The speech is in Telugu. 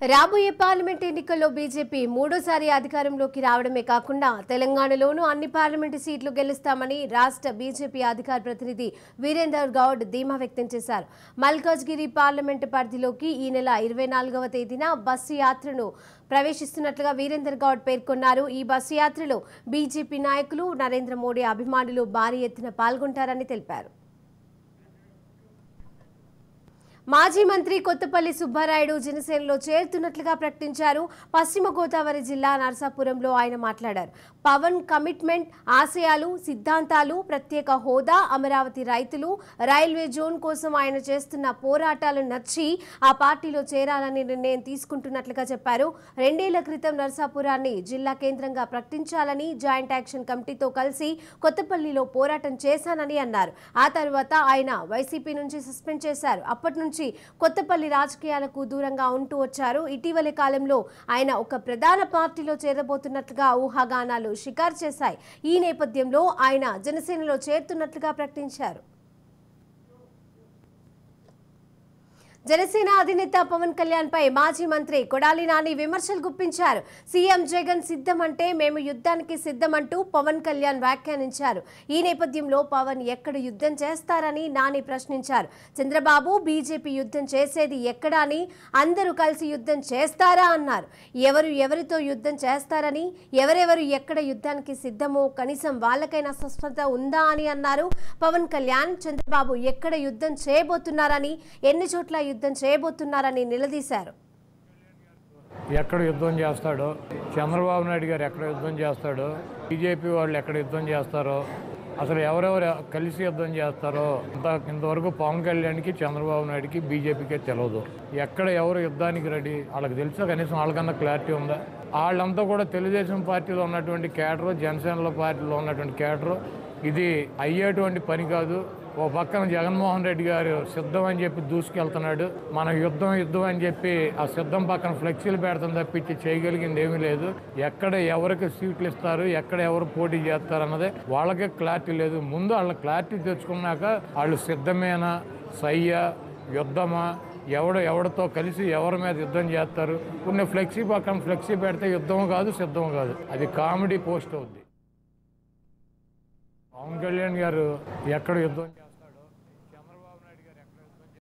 రాబోయే పార్లమెంట్ ఎన్నికల్లో బీజేపీ మూడోసారి అధికారంలోకి రావడమే కాకుండా తెలంగాణలోనూ అన్ని పార్లమెంటు సీట్లు గెలుస్తామని రాష్ట్ర బీజేపీ అధికార ప్రతినిధి వీరేందర్ గౌడ్ ధీమా వ్యక్తం చేశారు. మల్కాజ్గిరి పార్లమెంటు పరిధిలోకి ఈ నెల 24వ తేదీన బస్సు యాత్రను ప్రవేశిస్తున్నట్లుగా వీరేందర్ గౌడ్ పేర్కొన్నారు. ఈ బస్సు యాత్రలో బీజేపీ నాయకులు, నరేంద్ర మోడీ అభిమానులు భారీ ఎత్తున పాల్గొంటారని తెలిపారు. మాజీ మంత్రి కొత్తపల్లి సుబ్బారాయుడు జనసేనలో చేరుతున్నట్లుగా ప్రకటించారు. పశ్చిమ గోదావరి జిల్లా నరసాపురంలో ఆయన మాట్లాడారు. పవన్ కమిట్మెంట్, ఆశయాలు, సిద్ధాంతాలు, ప్రత్యేక హోదా, అమరావతి రైతులు, రైల్వే జోన్ కోసం ఆయన చేస్తున్న పోరాటాలు నచ్చి ఆ పార్టీలో చేరాలని నిర్ణయం తీసుకుంటున్నట్లుగా చెప్పారు. 2 ఏళ్ల క్రితం నరసాపురాన్ని జిల్లా కేంద్రంగా ప్రకటించాలని జాయింట్ యాక్షన్ కమిటీతో కలిసి కొత్తపల్లిలో పోరాటం చేశానని అన్నారు. ఆ తర్వాత ఆయన వైసీపీ నుంచి సస్పెండ్ చేశారు. అప్పటి నుంచి కొత్తపల్లి రాజకీయాలకు దూరంగా ఉంటూ వచ్చారు. ఇటీవలి కాలంలో ఆయన ఒక ప్రధాన పార్టీలో చేరబోతున్నట్లుగా ఊహాగానాలు షికారు చేశాయి. ఈ నేపథ్యంలో ఆయన జనసేనలో చేరుతున్నట్లుగా ప్రకటించారు. జనసేన అధినేత పవన్ కళ్యాణ్ పై మాజీ మంత్రి కొడాలి నాని విమర్శలు గుప్పించారు. సీఎం జగన్ సిద్ధమంటే మేము యుద్ధానికి సిద్ధమంటూ పవన్ కళ్యాణ్ వ్యాఖ్యానించారు. ఈ నేపథ్యంలో పవన్ ఎక్కడ యుద్ధం చేస్తారని నాని ప్రశ్నించారు. చంద్రబాబు బీజేపీ యుద్ధం చేసేది ఎక్కడా అని, అందరూ కలిసి యుద్ధం చేస్తారా అన్నారు. ఎవరితో యుద్ధం చేస్తారని, ఎవరెవరు ఎక్కడ యుద్ధానికి సిద్ధమో కనీసం వాళ్ళకైనా స్పష్టత ఉందా అని అన్నారు. పవన్ కళ్యాణ్ చంద్రబాబు ఎక్కడ యుద్ధం చేయబోతున్నారని, ఎన్ని చోట్ల యుద్ధం చేయబోతున్నారని నిలదీశారు. ఎక్కడ యుద్ధం చేస్తాడో, చంద్రబాబు నాయుడు గారు ఎక్కడ యుద్ధం చేస్తాడో, బీజేపీ వాళ్ళు ఎక్కడ యుద్ధం చేస్తారో, అసలు ఎవరెవరు కలిసి యుద్ధం చేస్తారో ఇంతవరకు పవన్ కళ్యాణ్కి, చంద్రబాబు నాయుడుకి, బీజేపీకే తెలియదు. ఎక్కడ ఎవరు యుద్ధానికి రెడీ వాళ్ళకి తెలుసా? కనీసం వాళ్ళకన్నా క్లారిటీ ఉందా? వాళ్ళంతా కూడా తెలుగుదేశం పార్టీలో ఉన్నటువంటి కేడరు, జనసేనలో పార్టీలో ఉన్నటువంటి కేడరు. ఇది అయ్యేటువంటి పని కాదు. ఓ పక్కన జగన్మోహన్ రెడ్డి గారు సిద్ధం అని చెప్పి దూసుకెళ్తున్నాడు. మనం యుద్ధం అని చెప్పి ఆ సిద్ధం పక్కన ఫ్లెక్సీలు పెడతాం తప్పించి చేయగలిగింది ఏమీ లేదు. ఎక్కడ ఎవరికి సీట్లు ఇస్తారు, ఎక్కడ ఎవరు పోటీ చేస్తారు అన్నదే వాళ్ళకే క్లారిటీ లేదు. ముందు వాళ్ళ క్లారిటీ తెచ్చుకున్నాక వాళ్ళు సిద్ధమేనా, సయ్యా, యుద్ధమా, ఎవరితో కలిసి ఎవరి మీద యుద్ధం చేస్తారు. కొన్ని ఫ్లెక్సీ పక్కన ఫ్లెక్సీ పెడితే యుద్ధం కాదు, సిద్ధం కాదు. అది కామెడీ పోస్ట్ అవుద్ది. పవన్ కళ్యాణ్ గారు ఎక్కడ యుద్ధం